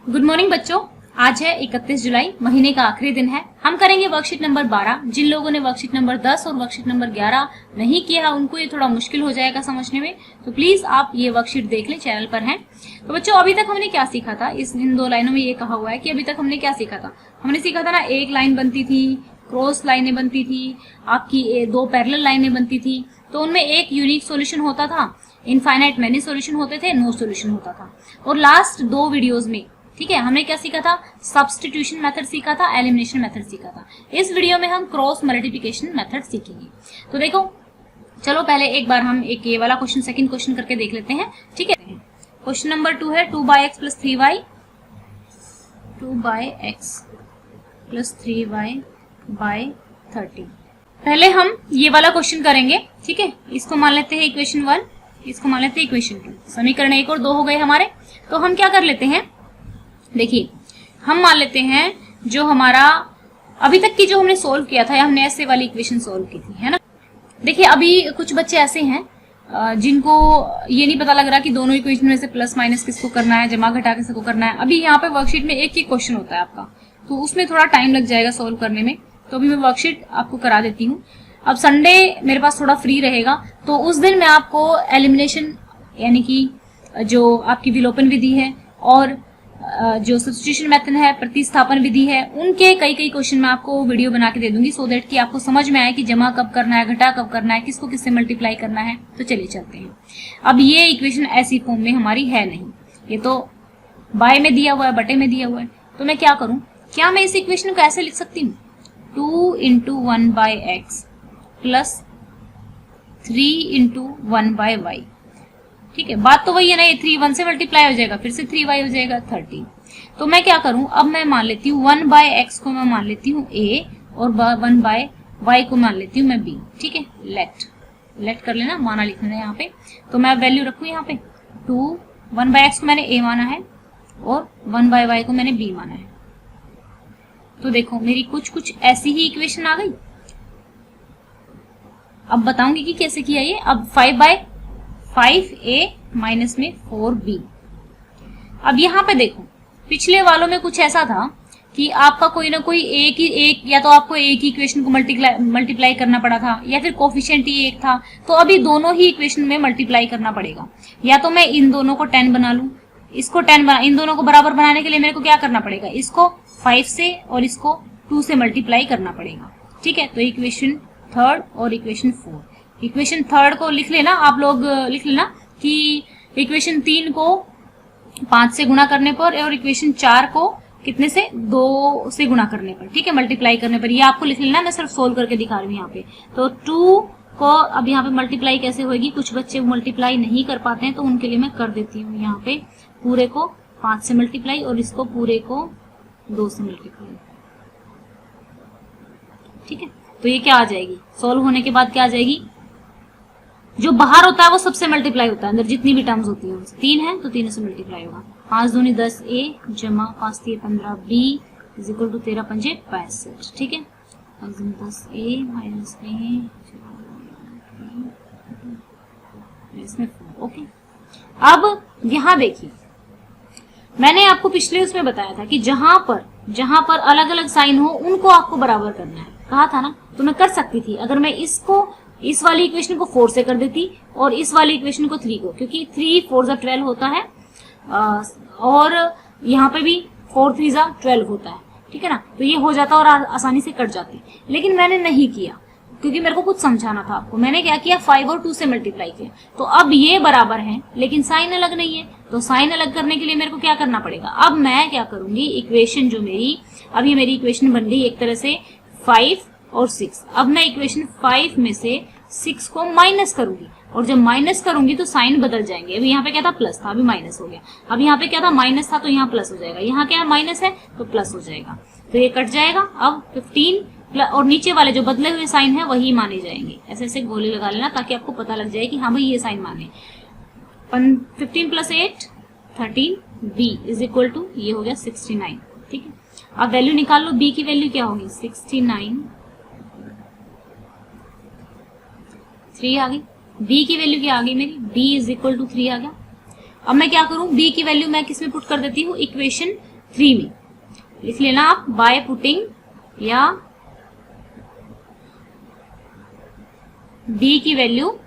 Good morning बच्चों। आज है 31 जुलाई, महीने का आखिरी दिन है। हम करेंगे वर्कशीट नंबर 12। जिन लोगों ने वर्कशीट नंबर 10 और वर्कशीट नंबर 11 नहीं किया उनको ये थोड़ा मुश्किल हो जाएगा समझने में, तो प्लीज आप ये वर्कशीट देख लें, चैनल पर हैं। तो बच्चों अभी तक हमने क्या सीखा था, इन दो लाइनों में ये कहा हुआ है कि अभी तक हमने क्या सीखा था। हमने सीखा था ना, एक लाइन बनती थी, क्रॉस लाइनें बनती थी, आपकी दो पैरेलल लाइनें बनती थी, तो उनमें एक यूनिक सॉल्यूशन होता था, इनफाइनाइट मैनी सॉल्यूशन होते थे, नो सॉल्यूशन होता था। और लास्ट दो वीडियोस में, ठीक है, हमने क्या सीखा था, सब्स्टिट्यूशन मेथड सीखा था, एलिमिनेशन मेथड सीखा था। इस वीडियो में हम क्रॉस मल्टीप्लिकेशन मेथड सीखेंगे। तो देखो, चलो पहले एक बार हम एक ये वाला क्वेश्चन, सेकंड क्वेश्चन करके देख लेते हैं, ठीक है। क्वेश्चन नंबर 2 है 2x + 3y, 2x + 3y / 30। पहले हम ये वाला क्वेश्चन करेंगे, ठीक है। इसको मान लेते हैं इक्वेशन 1, इसको मान लेते हैं इक्वेशन 2। समीकरण 1 और 2 हो गए हमारे। तो हम क्या कर लेते हैं, देखिए हम मान लेते हैं जो हमारा अभी तक की जो हमने सोल्व किया था, या हमने ऐसे वाली इक्वेशन सोल्व की थी, है ना। देखिए अभी कुछ बच्चे ऐसे हैं जिनको ये नहीं पता लग रहा कि दोनों इक्वेशन में से प्लस माइनस किसको करना है, जमा घटा किसको करना है। अभी यहाँ पे वर्कशीट में एक ही क्वेश्चन होता है आपका, तो उसमें थोड़ा टाइम लग जाएगा सोल्व करने में। तो अभी मैं वर्कशीट आपको करा देती हूँ। अब संडे मेरे पास थोड़ा फ्री रहेगा, तो उस दिन मैं आपको एलिमिनेशन यानी कि जो आपकी विलोपन विधि है और जो सब्स्टिट्यूशन मेथड है, प्रतिस्थापन विधि है, उनके कई क्वेश्चन मैं आपको वीडियो बना के दे दूंगी, सो दैट कि आपको समझ में आए कि जमा कब करना है, घटा कब करना है, किसको किससे मल्टीप्लाई करना है। तो चलिए चलते हैं। अब ये इक्वेशन ऐसी फॉर्म में हमारी है नहीं, ये तो बाय में दिया हुआ है, बटे में दिया हुआ है। तो मैं क्या करूं, क्या मैं इस इक्वेशन को ऐसे लिख सकती हूँ, 2 × 1/x + 3 × 1/y। ठीक है, बात तो वही है ना, ये 3 1 से मल्टीप्लाई हो जाएगा, फिर से 3y हो जाएगा 30। तो मैं क्या करूं, अब मैं मान लेती हूँ 1/x को मैं मान लेती हूँ a और 1/y को मान लेती हूँ मैं b। ठीक है, लेट कर लेना, माना लिखना है यहाँ पे। तो मैं वैल्यू रखूँ यहाँ पे 2, 1/x को मैंने a माना है और 1/y को मैंने b माना है। तो देखो मेरी कुछ ऐसी ही इक्वेशन आ गई। अब बताऊंगी कि कैसे किया ये। अब 5/5a माइनस में 4b। अब यहाँ पे देखो, पिछले वालों में कुछ ऐसा था कि आपका कोई ना कोई एक या तो आपको एक ही इक्वेशन को मल्टीप्लाई करना पड़ा था, या फिर कोफिशिएंट ही एक था। तो अभी दोनों ही इक्वेशन में मल्टीप्लाई करना पड़ेगा। या तो मैं इन दोनों को 10 बना लूं, इसको 10 बना, इन दोनों को बराबर बनाने के लिए मेरे को क्या करना पड़ेगा, इसको 5 से और इसको 2 से मल्टीप्लाई करना पड़ेगा। ठीक है, तो इक्वेशन 3 और इक्वेशन 4। इक्वेशन 3 को लिख लेना आप लोग, लिख लेना कि इक्वेशन 3 को 5 से गुणा करने पर और इक्वेशन 4 को कितने से, 2 से गुणा करने पर, ठीक है, मल्टीप्लाई करने पर। ये आपको लिख लेना, मैं सिर्फ सोल्व करके दिखा रही हूँ यहाँ पे। तो 2 को अब यहाँ पे मल्टीप्लाई कैसे होगी, कुछ बच्चे मल्टीप्लाई नहीं कर पाते हैं, तो उनके लिए मैं कर देती हूँ यहाँ पे पूरे को 5 से मल्टीप्लाई और इसको पूरे को 2 से मल्टीप्लाई। ठीक है, तो ये क्या आ जाएगी, सोल्व होने के बाद क्या आ जाएगी, जो बाहर होता है वो सबसे मल्टीप्लाई होता है, अंदर जितनी भी टर्म्स होती है। 3 है तो 3 से मल्टीप्लाई होगा। 5 दूनी 10 a जमा 5 3 15 b = 13 5 65। ठीक है, 5 दूनी 10 a माइनस a इसमें 4। ओके, अब यहाँ देखिए, मैंने आपको पिछले उसमें बताया था कि जहां पर अलग अलग साइन हो उनको आपको बराबर करना है, कहा था ना। तो मैं कर सकती थी, अगर मैं इस वाली इक्वेशन को 4 से कर देती और इस वाली इक्वेशन को 3 को, क्योंकि 3 4 12 होता है और यहाँ पे भी 4 3 12 होता है। ठीक है ना, तो ये हो जाता और आसानी से कट जाती। लेकिन मैंने नहीं किया, क्योंकि मेरे को कुछ समझाना था आपको। मैंने क्या किया, 5 और 2 से मल्टीप्लाई किया। तो अब ये बराबर है लेकिन साइन अलग नहीं है, तो साइन अलग करने के लिए मेरे को क्या करना पड़ेगा। अब मैं क्या करूंगी, इक्वेशन जो मेरी, अब ये मेरी इक्वेशन बन गई एक तरह से 5 और 6। अब मैं इक्वेशन 5 में से 6 को माइनस करूंगी, और जब माइनस करूंगी तो साइन बदल जाएंगे। अभी यहाँ पे क्या था, प्लस था, अभी माइनस हो गया। अब यहाँ पे क्या था, माइनस था, तो यहाँ प्लस हो जाएगा। यहाँ क्या है, माइनस है तो प्लस हो जाएगा, तो ये कट जाएगा। अब 15 और नीचे वाले जो बदले हुए साइन है वही माने जाएंगे। ऐसे ऐसे गोले लगा लेना ताकि आपको पता लग जाए कि हाँ भाई ये साइन माने। 15 + 8 13 b = ये हो गया 69। ठीक है, अब वैल्यू निकाल लो, b की वैल्यू क्या होगी, 69, 3 आ गई। b की वैल्यू क्या आ गई मेरी, b = 3 आ गया। अब मैं क्या करूं, b की वैल्यू मैं किस में पुट कर देती हूँ, इक्वेशन 3 में लिख लेना आप बाय पुटिंग, या b की वैल्यू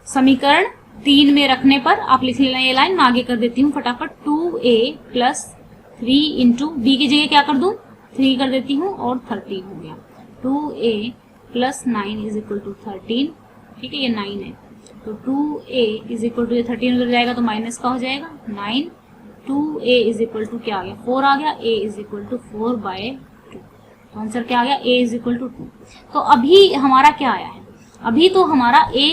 समीकरण 3 में रखने पर आप लिख लेना ये लाइन। मैं आगे कर देती हूँ फटाफट। 2a प्लस 3 इंटू बी की जगह क्या कर दूं 3 कर देती हूँ और 13 हो गया। 2a plus 9 is equal to 13, ठीक है ये 9 है तो 2a इज इक्वल टू, ये 13 उधर जाएगा तो माइनस का हो जाएगा 9। 2a इज इक्वल टू क्या आ गया 4 आ गया। a इज इक्वल टू 4/2, तो आंसर क्या आ गया a इज इक्वल टू 2। तो अभी हमारा क्या आया है, अभी तो हमारा a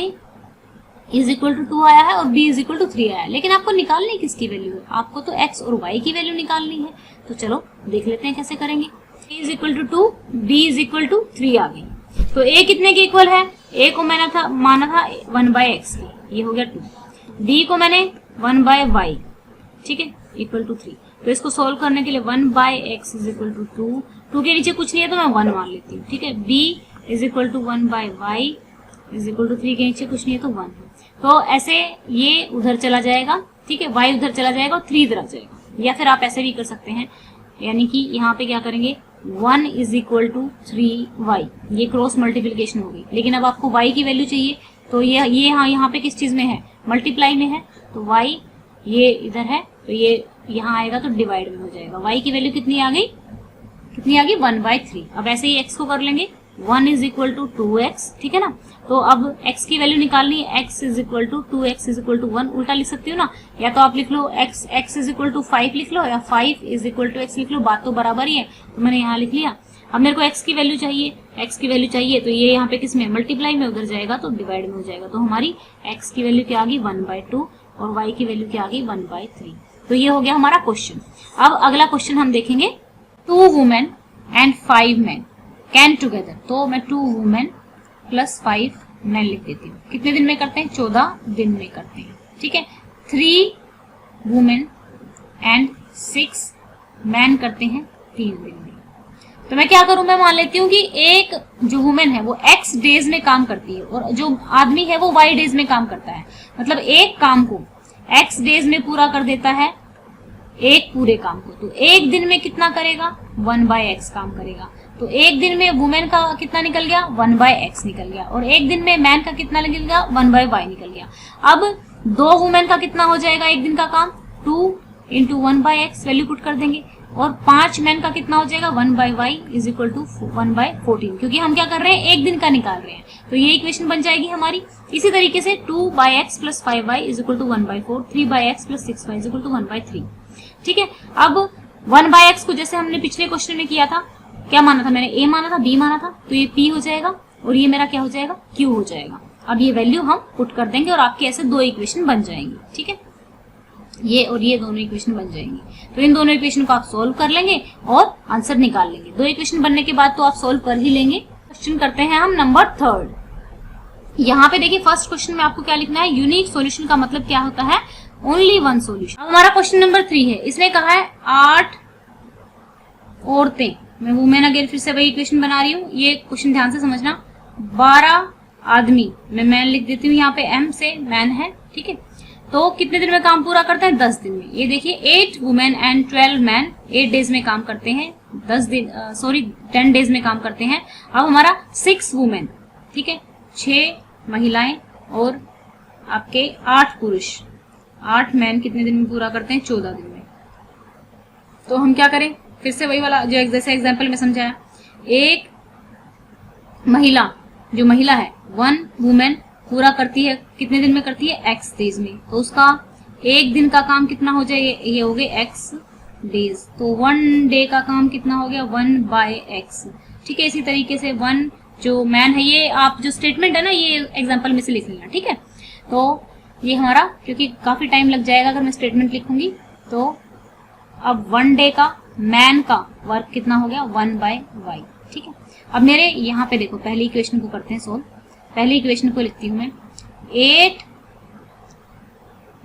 इज इक्वल टू 2 आया है और b इज इक्वल टू 3 आया है, लेकिन आपको निकालनी किसकी वैल्यू है, आपको तो x और y की वैल्यू निकालनी है। तो चलो देख लेते हैं कैसे करेंगे। a is equal to 2, b is equal to 3 आ गई। तो a कितने के इक्वल है, a को मैंने माना था 1/x की, ये हो गया 2। b को मैंने 1/y, ठीक है, इक्वल टू 3। तो इसको सोल्व करने के लिए 1/x इज इक्वल टू 2, 2 के नीचे कुछ नहीं है तो मैं 1 मान लेती हूँ, ठीक है। b is equal to 1/y is equal to 3 के नीचे कुछ नहीं है तो 1 है। तो ऐसे ये उधर चला जाएगा, ठीक है, y उधर चला जाएगा और 3 इधर आ जाएगा। या फिर आप ऐसे भी कर सकते हैं, यानी कि यहाँ पे क्या करेंगे 1 इज इक्वल टू 3y, ये क्रॉस मल्टीप्लीकेशन हो गई। लेकिन अब आपको y की वैल्यू चाहिए तो ये यहाँ पे किस चीज में है, मल्टीप्लाई में है, तो y ये इधर है तो ये यहाँ आएगा तो डिवाइड में हो जाएगा। y की वैल्यू कितनी आ गई, कितनी आ गई 1/3। अब ऐसे ही x को कर लेंगे 1 इज इक्वल टू 2x, ठीक है ना। तो अब x की वैल्यू निकालनी है, x is equal to 2x is equal to 1, उल्टा लिख सकती हो ना, या तो आप लिख लो x इज इक्वल टू 5 लिख लो, या 5 इज इक्वल टू x लिख लो, बात तो बराबर ही है। तो मैंने यहाँ लिख लिया। अब मेरे को x की वैल्यू चाहिए, x की वैल्यू चाहिए तो ये यहाँ पे किस में मल्टीप्लाई में उधर जाएगा तो डिवाइड में हो जाएगा। तो हमारी x की वैल्यू क्या आ गई 1/2 और y की वैल्यू क्या आ गई 1/3। तो ये हो गया हमारा क्वेश्चन। अब अगला क्वेश्चन हम देखेंगे, 2 women and 5 men can together. तो मैं 2 वुमेन प्लस 5 men लिख देती हूँ। कितने दिन में करते हैं, 14 दिन में करते हैं, ठीक है। 3 वुमेन एंड 6 men करते हैं 3 दिन में। तो मैं क्या करूं, मैं मान लेती हूँ कि एक जो वुमेन है वो x डेज में काम करती है और जो आदमी है वो y डेज में काम करता है। मतलब एक काम को x डेज में पूरा कर देता है, एक पूरे काम को। तो एक दिन में कितना करेगा 1/x काम करेगा। तो एक दिन में वुमेन का कितना निकल गया 1/x निकल गया, और एक दिन में मैन का कितना निकल गया 1/y निकल गया। अब 2 वुमेन का कितना हो जाएगा एक दिन का काम, 2 इंटू 1/x वैल्यू पुट कर देंगे, और 5 मैन का कितना हो जाएगा 1/y इज इक्वल टू 1/14, क्योंकि हम क्या कर रहे हैं एक दिन का निकाल रहे हैं। तो ये इक्वेशन बन जाएगी हमारी। इसी तरीके से 2/x plus 5y is equal to 1/4, 3/x plus 6y is equal to 1/3, ठीक है। अब 1/x को जैसे हमने पिछले क्वेश्चन में किया था, क्या माना था मैंने, a माना था, b माना था, तो ये p हो जाएगा और ये मेरा क्या हो जाएगा q हो जाएगा। अब ये वैल्यू हम पुट कर देंगे और आपके ऐसे 2 इक्वेशन बन जाएंगी, ठीक है। ये और ये दोनों इक्वेशन बन जाएंगी। तो इन दोनों इक्वेशन को आप सोल्व कर लेंगे और आंसर निकाल लेंगे। 2 इक्वेशन बनने के बाद तो आप सोल्व कर ही लेंगे। क्वेश्चन करते हैं हम नंबर 3। यहाँ पे देखिए फर्स्ट क्वेश्चन में आपको क्या लिखना है, यूनिक सॉल्यूशन का मतलब क्या होता है, ओनली 1 सॉल्यूशन। अब हमारा क्वेश्चन नंबर 3 है, इसने कहा है 8 औरतें, मैं वुमेन अगेन फिर से वही इक्वेशन बना रही हूँ, ये क्वेश्चन ध्यान से समझना। 12 आदमी, मैं मैन लिख देती हूँ यहाँ पे, m से मैन है, ठीक है। तो कितने दिन में काम पूरा करते हैं 10 दिन में। ये देखिए 8 वुमेन एंड 12 मैन 8 डेज में काम करते हैं, 10 डेज में काम करते हैं। अब हमारा 6 वुमेन, ठीक है, 6 महिलाएं और आपके 8 पुरुष, 8 मैन कितने दिन में पूरा करते हैं 14 दिन में। तो हम क्या करें, फिर से वही वाला जो जैसे एग्जांपल में समझाया, एक महिला, जो महिला है 1 वुमेन पूरा करती है, कितने दिन में करती है x डेज में। तो उसका एक दिन का काम कितना हो जाए, ये हो गए x डेज। तो 1 डे का काम कितना हो गया 1/x, ठीक है। इसी तरीके से 1 जो मैन है, ये आप जो स्टेटमेंट है ना ये एग्जांपल में से लिख लेना, ठीक है। तो ये हमारा, क्योंकि काफी टाइम लग जाएगा अगर मैं स्टेटमेंट लिखूंगी, तो अब 1 डे का मैन का वर्क कितना हो गया 1/y, ठीक है। अब मेरे यहाँ पे देखो पहली इक्वेशन को करते हैं सोल्व। पहली इक्वेशन को लिखती हूँ मैं, 8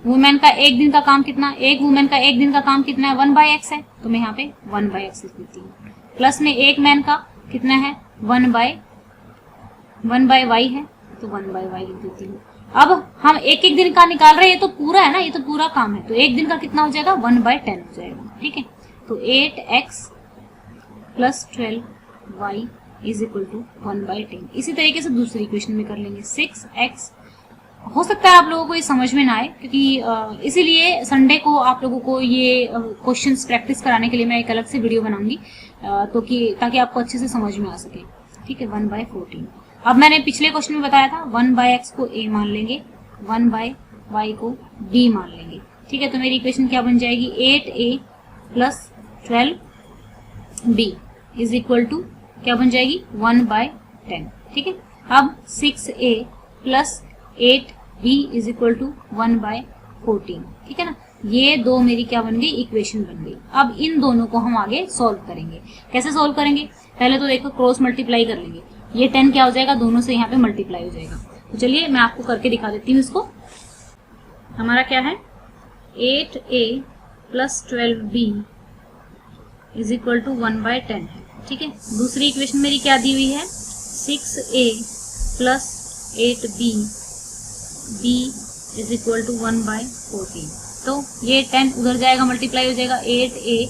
वुमेन का एक दिन का काम कितना, एक वुमेन का एक दिन का काम कितना है 1/x है, तो मैं यहाँ पे 1/x लिख देती हूँ। प्लस में एक मैन का कितना है 1/y है, तो 1/y लिख देती हूँ। अब हम एक एक दिन का निकाल रहे हैं, ये तो पूरा है ना, ये तो पूरा काम है, तो एक दिन का कितना हो जाएगा 1/10 हो जाएगा, ठीक है। तो 8x plus 12y is equal to 1/10। इसी तरीके से दूसरी इक्वेशन में कर लेंगे 6x। हो सकता है आप लोगों को ये समझ में ना आए, क्योंकि इसीलिए संडे को आप लोगों को ये क्वेश्चंस प्रैक्टिस कराने के लिए मैं एक अलग से वीडियो बनाऊंगी, ताकि आपको अच्छे से समझ में आ सके। ठीक है, 1/14। अब मैंने पिछले क्वेश्चन में बताया था 1/x को a मान लेंगे, 1/y को b मान लेंगे। ठीक है, तो मेरी इक्वेशन क्या बन जाएगी, 8a plus 12b is equal to क्या बन जाएगी, 1/10। ठीक है, अब 6a plus 8b is equal to 1/14। ठीक है ना, ये दो मेरी क्या बन गई, इक्वेशन बन गई। अब इन दोनों को हम आगे सॉल्व करेंगे। कैसे सॉल्व करेंगे, पहले तो देखो क्रॉस मल्टीप्लाई कर लेंगे। ये 10 क्या हो जाएगा, दोनों से यहाँ पे मल्टीप्लाई हो जाएगा। तो चलिए मैं आपको करके दिखा देती हूँ इसको। हमारा क्या है, 8a plus 12b is equal to 1/10 है। ठीक है, दूसरी इक्वेशन मेरी क्या दी हुई है, 6a plus 8b is equal to 1/14। तो ये 10 उधर जाएगा, मल्टीप्लाई हो जाएगा 8a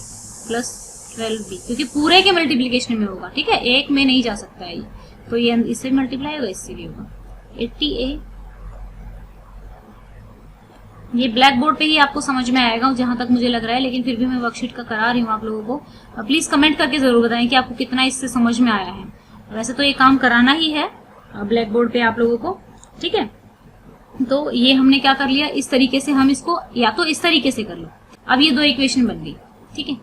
प्लस 12b, क्योंकि पूरे के मल्टीप्लीकेशन में होगा। ठीक है, एक में नहीं जा सकता है ये, तो ये इससे भी मल्टीप्लाई होगा, इससे भी होगा 80a। ये ब्लैक बोर्ड पे ही आपको समझ में आएगा जहां तक मुझे लग रहा है, लेकिन फिर भी मैं वर्कशीट का करा रही हूँ आप लोगों को। प्लीज कमेंट करके जरूर बताएं कि आपको कितना इससे समझ में आया है। वैसे तो ये काम कराना ही है ब्लैक बोर्ड पे आप लोगों को। ठीक है, तो ये हमने क्या कर लिया, इस तरीके से हम इसको, या तो इस तरीके से कर लो। अब ये दो इक्वेशन बन गई। ठीक है,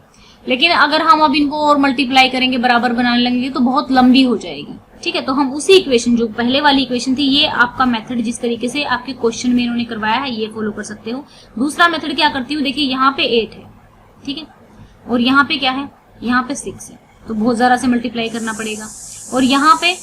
लेकिन अगर हम अब इनको और मल्टीप्लाई करेंगे, बराबर बनाने लगेंगे, तो बहुत लंबी हो जाएगी। ठीक है, तो हम उसी इक्वेशन, जो पहले वाली इक्वेशन थी, ये आपका मेथड जिस तरीके से आपके क्वेश्चन में इन्होंने करवाया है, ये फॉलो कर सकते हो। दूसरा मेथड क्या करती हूँ, देखिए यहाँ पे 8 है। ठीक है, और यहाँ पे क्या है, यहाँ पे 6 है, तो बहुत ज्यादा से मल्टीप्लाई करना पड़ेगा। और यहाँ पे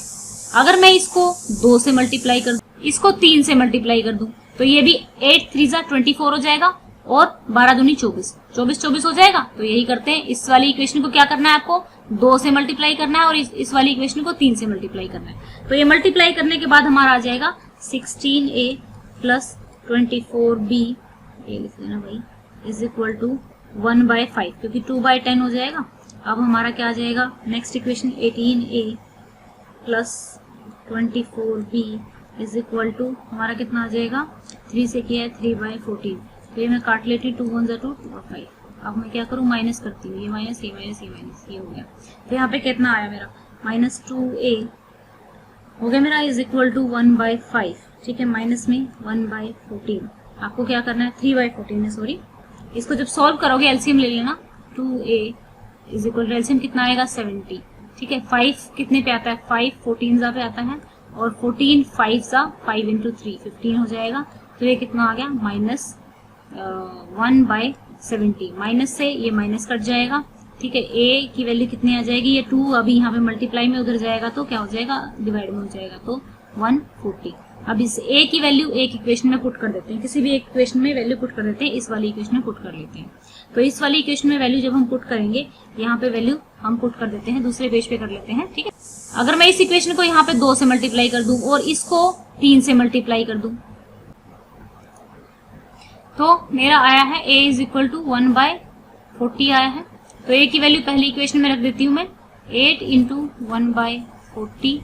अगर मैं इसको 2 से मल्टीप्लाई कर दूं, इसको 3 से मल्टीप्लाई कर दूं, तो ये भी 8 3 जा 24 हो जाएगा, और 12 दूनी 24 हो जाएगा। तो यही करते हैं, इस वाली इक्वेशन को क्या करना है, आपको 2 से मल्टीप्लाई करना है, और इस वाली इक्वेशन को 3 से मल्टीप्लाई करना है। तो ये मल्टीप्लाई करने के बाद हमारा आ जाएगा 16a प्लस 24b, ये लिख देना भाई, इज इक्वल टू 1/5, क्योंकि 2/10 हो जाएगा। अब हमारा क्या आ जाएगा, next equation 18a plus 24b is equal to हमारा कितना आ जाएगा, 3 से किया है 3/14। तो ये मैं काट लेती हूँ, 2 1 2 और 5। अब मैं क्या करूँ, माइनस करती हूँ, ये माइनस ये माइनस ये माइनस, ये हो गया। तो यहाँ पे कितना आया मेरा, -2a हो गया मेरा, इज इक्वल टू 1/5। ठीक है, माइनस में 1/14। आपको क्या करना है, 3/14 है, सॉरी। इसको जब सॉल्व करोगे एलसीएम ले लेना, 2a is equal to LCM कितना आएगा, 70। ठीक है, 5 कितने पे आता है, 5 14 पे आता है, और 14 5 5 × 3 15 हो जाएगा। तो ये कितना आ गया, -1/70। माइनस से ये माइनस कट जाएगा। ठीक है, a की वैल्यू कितनी आ जाएगी, ये 2 अभी यहाँ पे मल्टीप्लाई में उधर जाएगा, तो क्या हो जाएगा, डिवाइड में हो जाएगा, तो 140। अब इस a की वैल्यू एक इक्वेशन में पुट कर देते हैं, किसी भी एक इक्वेशन में वैल्यू पुट कर देते हैं, इस वाली इक्वेशन में पुट कर लेते हैं। तो इस वाली इक्वेशन में वैल्यू जब हम पुट करेंगे, यहाँ पे वैल्यू हम पुट कर देते हैं, दूसरे पेज पे कर लेते हैं। ठीक है, अगर मैं इस इक्वेशन को यहाँ पे 2 से मल्टीप्लाई कर दूं और इसको 3 से मल्टीप्लाई कर दूं, तो मेरा आया है a इज इक्वल टू 1/40 आया है। तो a की वैल्यू पहली इक्वेशन में रख देती हूँ मैं, 8 × 1/40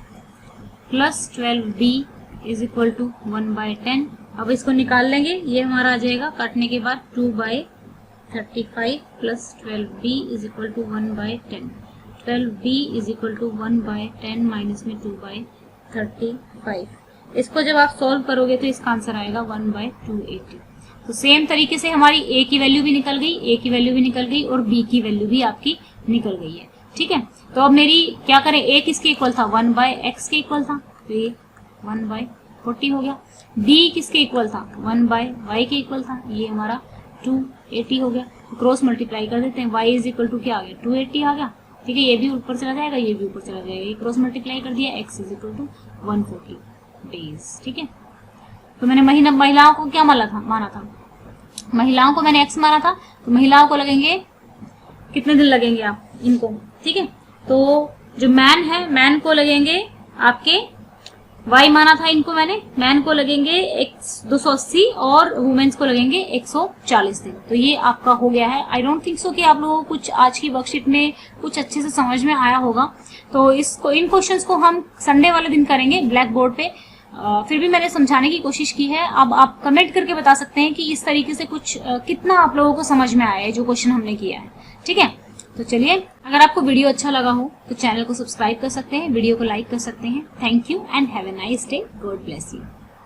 plus 12b is equal to 1/10। अब इसको निकाल लेंगे, ये हमारा आ जाएगा काटने के बाद 2/35 plus 12b is equal to 1/10। 12b is equal to 1/10 minus में 2/35। इसको जब आप सॉल्व करोगे तो इसका आंसर आएगा 1/280। तो सेम तरीके से हमारी a की वैल्यू भी निकल गई, a की वैल्यू भी निकल गई, और b की वैल्यू भी आपकी निकल गई है। ठीक है, तो अब मेरी क्या करें, a किसके इक्वल था, 1/x के इक्वल था, तो ये 1/40 हो गया। b किसके इक्वल था, 1/y के इक्वल था, ये हमारा 280 हो गया। तो क्रॉस मल्टीप्लाई कर देते हैं, y इज इक्वल टू क्या आ गया, 280 आ गया। ठीक है, ये भी ऊपर चला जाएगा, ये भी ऊपर चला जाएगा, ये क्रॉस मल्टीप्लाई कर दिया, x is equal to 140 days. ठीक है, तो मैंने महिलाओं को क्या माना था, महिलाओं को मैंने x माना था, तो महिलाओं को लगेंगे कितने दिन लगेंगे आप इनको। ठीक है, तो जो मैन है, मैन को लगेंगे आपके वाई माना था इनको मैंने, मैन को लगेंगे 280 और वुमेन्स को लगेंगे 140 दिन। तो ये आपका हो गया है। आई डोंट थिंक सो कि आप लोगों को कुछ आज की वर्कशीट में कुछ अच्छे से समझ में आया होगा। तो इन क्वेश्चंस को हम संडे वाले दिन करेंगे ब्लैक बोर्ड पे। फिर भी मैंने समझाने की कोशिश की है। अब आप कमेंट करके बता सकते हैं कि इस तरीके से कुछ कितना आप लोगों को समझ में आया है जो क्वेश्चन हमने किया है। ठीक है, तो चलिए, अगर आपको वीडियो अच्छा लगा हो तो चैनल को सब्सक्राइब कर सकते हैं, वीडियो को लाइक कर सकते हैं। Thank you and have a nice day. God bless you.